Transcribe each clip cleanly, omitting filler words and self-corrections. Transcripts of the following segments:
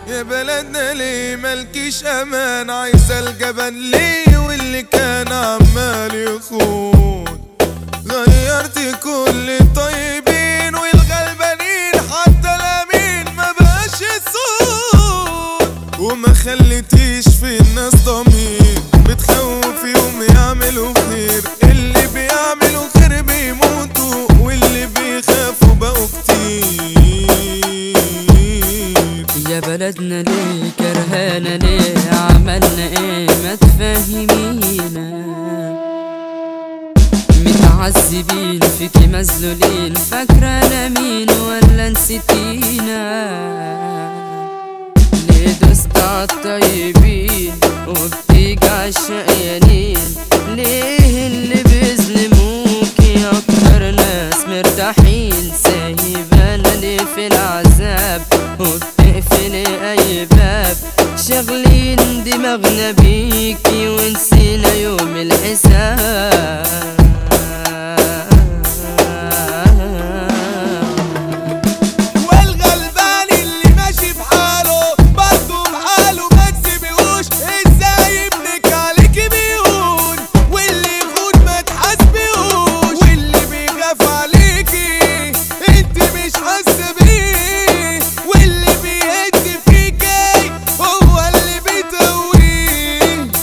يا بلدنا ليه مالكيش امان؟ عايزة الجبل ليه واللي كان عمال يخون؟ غيرتي كل الطيبين والغلبانين، حتى الامين ما بقاش يصون. وما خليتيش في الناس ضمير، بتخوف يوم يعملوا خير. اللي بيعملوا خير بيموتوا، واللي بيخافوا بقوا كتير. يا بلدنا ليه كرهانا؟ ليه عملنا ايه؟ ما تفهمينا. متعذبين فيكي مذلولين، فاكرانا مين ولا نسيتينا؟ ليه دوست عالطيبين وبتيجي عالشقيانين؟ ليه اللي بيظلموكي اكتر ناس مرتاحين؟ سايبانا ليه في العذاب وبتقفلي اي باب؟ شاغلين دماغنا بيكي ونسينا يوم الحساب.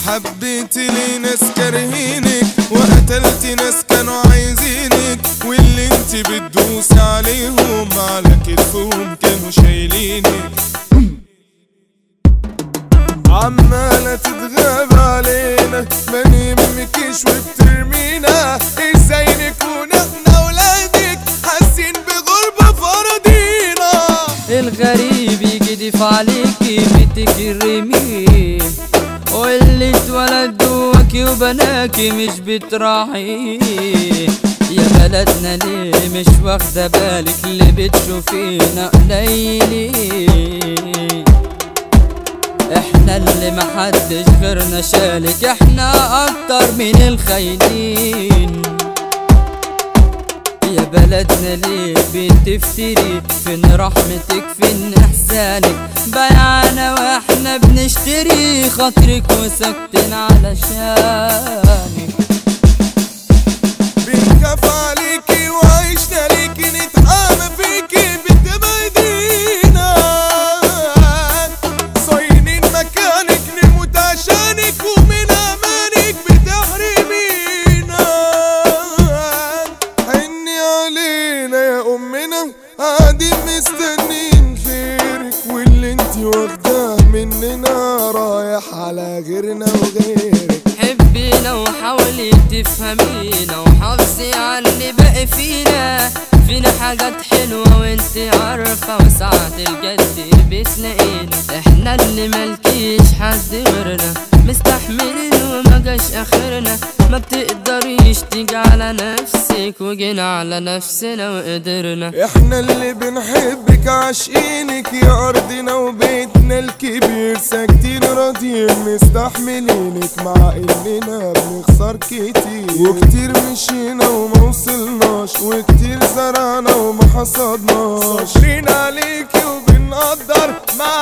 حبيتي لي ناس كارهينك، وقتلتي ناس كانوا عايزينك، واللي انتي بتدوسي عليهم على كتفهم كانوا شايلينك. عمالة تتغاب علينا، ما نهمكيش وبترمينا. ازاي نكون احنا ولادك حاسين بغربة في اراضينا؟ الغريب يجدف عليكي بتكرميه، واللي اتولد جواكي وبناكي مش بتراعيه. يا بلدنا ليه مش واخدة بالك؟ اللي بتشوفينا قليلين. احنا اللي محدش غيرنا شالك، احنا اكتر من الخاينين. يا بلدنا ليه بتفتري؟ فين رحمتك؟ فين احسانك؟ بايعانا واحنا بنشتري خاطرك وساكتين علشانك. بنخاف عليكي وعيشنا ليكي، نتحامى فيكي بتبعدينا. صاينين مكانك نموت عشانك، ومن امانك بتحرمينا. حني علينا يا امنا، قاعدين مستنين خيرك، واللي انتي واخداه مننا رايح على غيرنا وغيرك. حبينا وحاولي تفهمينا، وحافظي على اللي باقي فينا. فينا حاجات حلوة وانتي عارفة، وساعات الجد بتلاقينا. احنا اللي مالكيش حد غيرنا، مستحملين وما جاش اخرنا. ما بتقدريش تيجي على نفسك، وجينا على نفسنا وقدرنا. احنا اللي بنحبك عاشقينك، يا ارضنا وبيتنا الكبير. ساكتين راضيين مستحملينك، مع اننا بنخسر كتير. وكتير مشينا وما وصلناش، وكتير زرعنا وما حصدناش. صابرين عليكي وبنقدر مع